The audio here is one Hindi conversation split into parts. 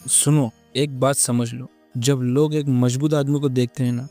सुनो, एक बात समझ लो। जब लोग एक मजबूत आदमी को देखते हैं ना,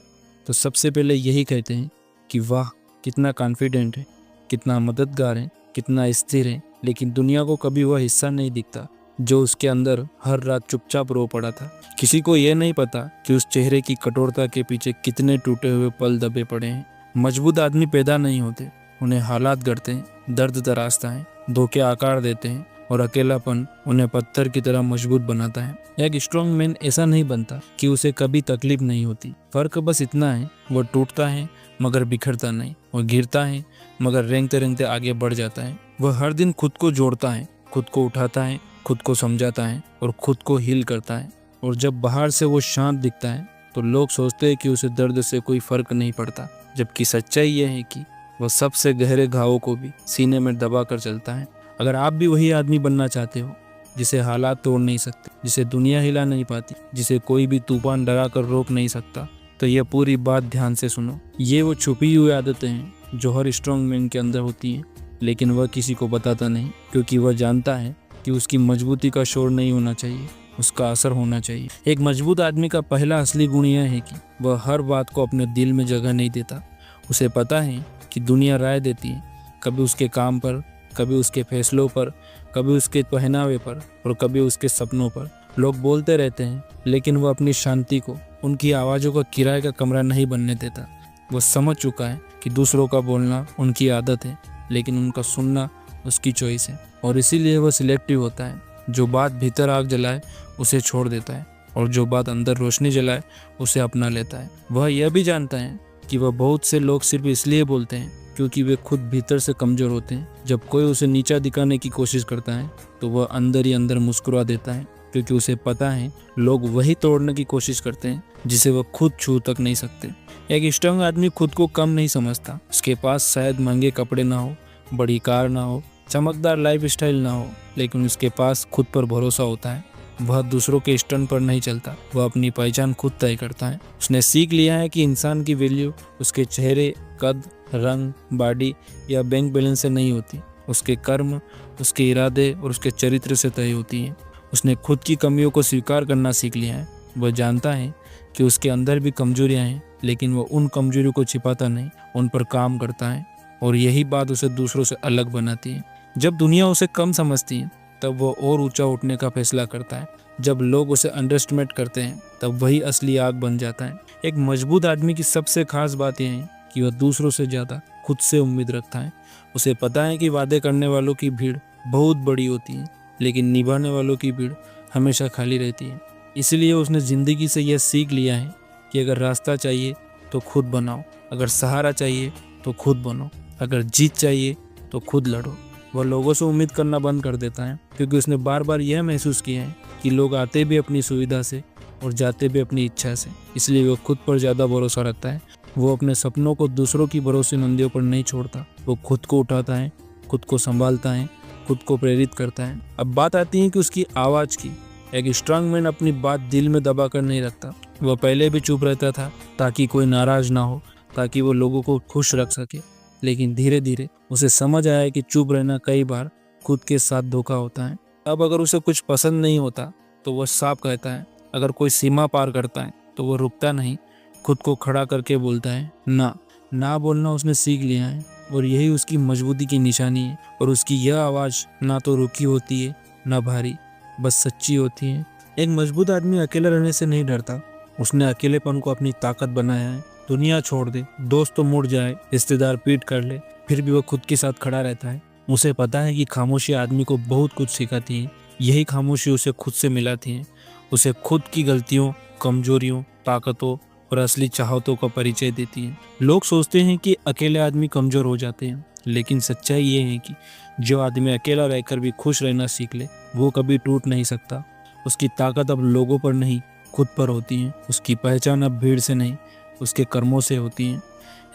तो सबसे पहले यही कहते हैं कि वाह, कितना कॉन्फिडेंट है, कितना मददगार है, कितना स्थिर है। लेकिन दुनिया को कभी वह हिस्सा नहीं दिखता जो उसके अंदर हर रात चुपचाप रो पड़ा था। किसी को यह नहीं पता कि उस चेहरे की कठोरता के पीछे कितने टूटे हुए पल दबे पड़े हैं। मजबूत आदमी पैदा नहीं होते, उन्हें हालात गढ़ते हैं, दर्द तराशता है, धोखे आकार देते हैं और अकेलापन उन्हें पत्थर की तरह मजबूत बनाता है। एक स्ट्रॉन्ग मैन ऐसा नहीं बनता कि उसे कभी तकलीफ नहीं होती। फर्क बस इतना है, वो टूटता है मगर बिखरता नहीं, वो गिरता है मगर रेंगते रेंगते आगे बढ़ जाता है। वह हर दिन खुद को जोड़ता है, खुद को उठाता है, खुद को समझाता है और खुद को हील करता है। और जब बाहर से वो शांत दिखता है तो लोग सोचते हैं कि उसे दर्द से कोई फर्क नहीं पड़ता, जबकि सच्चाई यह है कि वह सबसे गहरे घावों को भी सीने में दबा कर चलता है। अगर आप भी वही आदमी बनना चाहते हो जिसे हालात तोड़ नहीं सकते, जिसे दुनिया हिला नहीं पाती, जिसे कोई भी तूफान डरा कर रोक नहीं सकता, तो यह पूरी बात ध्यान से सुनो। ये वो छुपी हुई आदतें हैं जो हर स्ट्रॉन्ग मैन के अंदर होती हैं, लेकिन वह किसी को बताता नहीं, क्योंकि वह जानता है कि उसकी मजबूती का शोर नहीं होना चाहिए, उसका असर होना चाहिए। एक मजबूत आदमी का पहला असली गुण यह है कि वह हर बात को अपने दिल में जगह नहीं देता। उसे पता है कि दुनिया राय देती है, कभी उसके काम पर, कभी उसके फैसलों पर, कभी उसके पहनावे पर और कभी उसके सपनों पर। लोग बोलते रहते हैं, लेकिन वह अपनी शांति को उनकी आवाज़ों का किराए का कमरा नहीं बनने देता। वह समझ चुका है कि दूसरों का बोलना उनकी आदत है, लेकिन उनका सुनना उसकी चॉइस है। और इसीलिए वह सिलेक्टिव होता है। जो बात भीतर आग जलाए उसे छोड़ देता है, और जो बात अंदर रोशनी जलाए उसे अपना लेता है। वह यह भी जानता है कि वह बहुत से लोग सिर्फ इसलिए बोलते हैं क्योंकि वे खुद भीतर से कमज़ोर होते हैं। जब कोई उसे नीचा दिखाने की कोशिश करता है तो वह अंदर ही अंदर मुस्कुरा देता है, क्योंकि उसे पता है लोग वही तोड़ने की कोशिश करते हैं जिसे वह खुद छू तक नहीं सकते। एक स्ट्रांग आदमी खुद को कम नहीं समझता। उसके पास शायद महंगे कपड़े ना हो, बड़ी कार ना हो, चमकदार लाइफ स्टाइल ना हो, लेकिन उसके पास खुद पर भरोसा होता है। वह दूसरों के स्टंट पर नहीं चलता, वह अपनी पहचान खुद तय करता है। उसने सीख लिया है कि इंसान की वैल्यू उसके चेहरे, कद, रंग, बॉडी या बैंक बैलेंस से नहीं होती। उसके कर्म, उसके इरादे और उसके चरित्र से तय होती है। उसने खुद की कमियों को स्वीकार करना सीख लिया है। वह जानता है कि उसके अंदर भी कमजोरियां हैं, लेकिन वह उन कमजोरियों को छिपाता नहीं, उन पर काम करता है। और यही बात उसे दूसरों से अलग बनाती है। जब दुनिया उसे कम समझती है तब वह और ऊंचा उठने का फैसला करता है। जब लोग उसे अंडरएस्टिमेट करते हैं तब वही असली आग बन जाता है। एक मजबूत आदमी की सबसे खास बात यह है कि वह दूसरों से ज़्यादा खुद से उम्मीद रखता है। उसे पता है कि वादे करने वालों की भीड़ बहुत बड़ी होती है, लेकिन निभाने वालों की भीड़ हमेशा खाली रहती है। इसलिए उसने ज़िंदगी से यह सीख लिया है कि अगर रास्ता चाहिए तो खुद बनाओ, अगर सहारा चाहिए तो खुद बनो, अगर जीत चाहिए तो खुद लड़ो। वह लोगों से उम्मीद करना बंद कर देता है, क्योंकि उसने बार बार यह महसूस किया है कि लोग आते भी अपनी सुविधा से और जाते भी अपनी इच्छा से। इसलिए वह खुद पर ज़्यादा भरोसा रखता है। वो अपने सपनों को दूसरों की भरोसेमंदियों पर नहीं छोड़ता। वो खुद को उठाता है, खुद को संभालता है, खुद को प्रेरित करता है। अब बात आती है कि उसकी आवाज़ की। एक स्ट्रांग मैन अपनी बात दिल में दबा कर नहीं रखता। वह पहले भी चुप रहता था ताकि कोई नाराज़ ना हो, ताकि वो लोगों को खुश रख सके। लेकिन धीरे धीरे उसे समझ आया कि चुप रहना कई बार खुद के साथ धोखा होता है। अब अगर उसे कुछ पसंद नहीं होता तो वह साफ कहता है। अगर कोई सीमा पार करता है तो वह रुकता नहीं, खुद को खड़ा करके बोलता है ना। ना बोलना उसने सीख लिया है, और यही उसकी मजबूती की निशानी है। और उसकी यह आवाज़ ना तो रुकी होती है ना भारी, बस सच्ची होती है। एक मजबूत आदमी अकेला रहने से नहीं डरता। उसने अकेलेपन को अपनी ताकत बनाया है। दुनिया छोड़ दे, दोस्त तो मुड़ जाए, रिश्तेदार पीट कर ले, फिर भी वह खुद के साथ खड़ा रहता है। उसे पता है कि खामोशी आदमी को बहुत कुछ सिखाती है। यही खामोशी उसे खुद से मिलाती है। उसे खुद की गलतियों, कमजोरियों, ताकतों और असली चाहतों का परिचय देती है। लोग सोचते हैं कि अकेले आदमी कमजोर हो जाते हैं, लेकिन सच्चाई ये है कि जो आदमी अकेला रहकर भी खुश रहना सीख ले, वो कभी टूट नहीं सकता। उसकी ताकत अब लोगों पर नहीं, खुद पर होती है। उसकी पहचान अब भीड़ से नहीं, उसके कर्मों से होती है।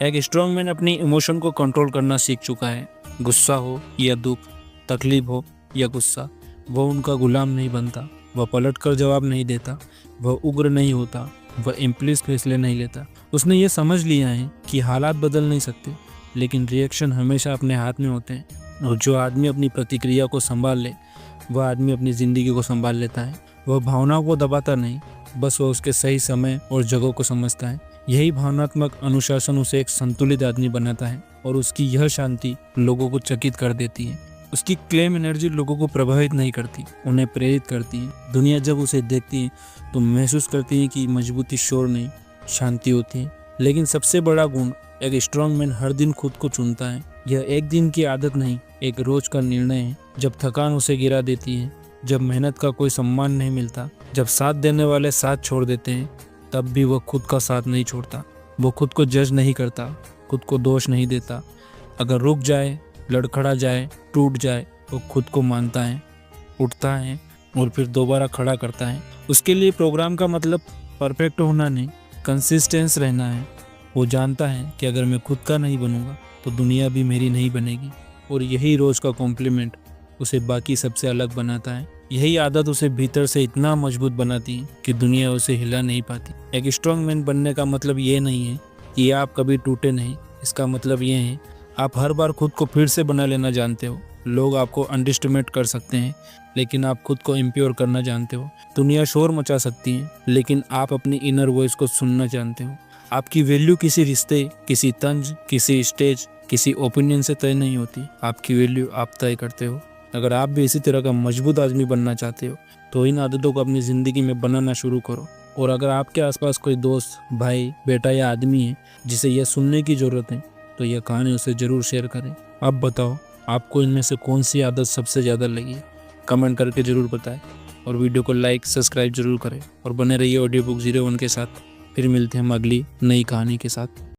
एक स्ट्रॉन्ग मैन अपनी इमोशन को कंट्रोल करना सीख चुका है। गुस्सा हो या दुख, तकलीफ हो या गुस्सा, वह उनका गुलाम नहीं बनता। वह पलट कर जवाब नहीं देता, वह उग्र नहीं होता, वह इम्पल्सिव फैसले नहीं लेता। उसने ये समझ लिया है कि हालात बदल नहीं सकते, लेकिन रिएक्शन हमेशा अपने हाथ में होते हैं। और जो आदमी अपनी प्रतिक्रिया को संभाल ले, वह आदमी अपनी ज़िंदगी को संभाल लेता है। वह भावनाओं को दबाता नहीं, बस वह उसके सही समय और जगह को समझता है। यही भावनात्मक अनुशासन उसे एक संतुलित आदमी बनाता है और उसकी यह शांति लोगों को चकित कर देती है। उसकी क्लेम एनर्जी लोगों को प्रभावित नहीं करती, उन्हें प्रेरित करती है। दुनिया जब उसे देखती है तो महसूस करती है कि मजबूती शोर नहीं, शांति होती है। लेकिन सबसे बड़ा गुण, एक स्ट्रॉन्ग मैन हर दिन खुद को चुनता है। यह एक दिन की आदत नहीं, एक रोज का निर्णय है। जब थकान उसे गिरा देती है, जब मेहनत का कोई सम्मान नहीं मिलता, जब साथ देने वाले साथ छोड़ देते हैं, तब भी वह खुद का साथ नहीं छोड़ता। वो खुद को जज नहीं करता, खुद को दोष नहीं देता। अगर रुक जाए, लड़खड़ा जाए, टूट जाए, वो खुद को मानता है, उठता है और फिर दोबारा खड़ा करता है। उसके लिए प्रोग्राम का मतलब परफेक्ट होना नहीं, कंसिस्टेंस रहना है। वो जानता है कि अगर मैं खुद का नहीं बनूंगा तो दुनिया भी मेरी नहीं बनेगी, और यही रोज का कॉम्प्लीमेंट उसे बाकी सबसे अलग बनाता है। यही आदत उसे भीतर से इतना मजबूत बनाती है कि दुनिया उसे हिला नहीं पाती। एक स्ट्रॉन्ग मैन बनने का मतलब ये नहीं है कि आप कभी टूटे नहीं। इसका मतलब ये है आप हर बार खुद को फिर से बना लेना जानते हो। लोग आपको अंडरएस्टिमेट कर सकते हैं, लेकिन आप खुद को इम्प्योर करना जानते हो। दुनिया शोर मचा सकती है, लेकिन आप अपनी इनर वॉइस को सुनना जानते हो। आपकी वैल्यू किसी रिश्ते, किसी तंज, किसी स्टेज, किसी ओपिनियन से तय नहीं होती। आपकी वैल्यू आप तय करते हो। अगर आप भी इसी तरह का मजबूत आदमी बनना चाहते हो तो इन आदतों को अपनी ज़िंदगी में बनाना शुरू करो। और अगर आपके आसपास कोई दोस्त, भाई, बेटा या आदमी है जिसे यह सुनने की ज़रूरत है, तो यह कहानी उसे ज़रूर शेयर करें। अब बताओ, आपको इनमें से कौन सी आदत सबसे ज़्यादा लगी? कमेंट करके ज़रूर बताएं और वीडियो को लाइक, सब्सक्राइब जरूर करें और बने रहिए ऑडियो बुक 01 के साथ। फिर मिलते हैं हम अगली नई कहानी के साथ।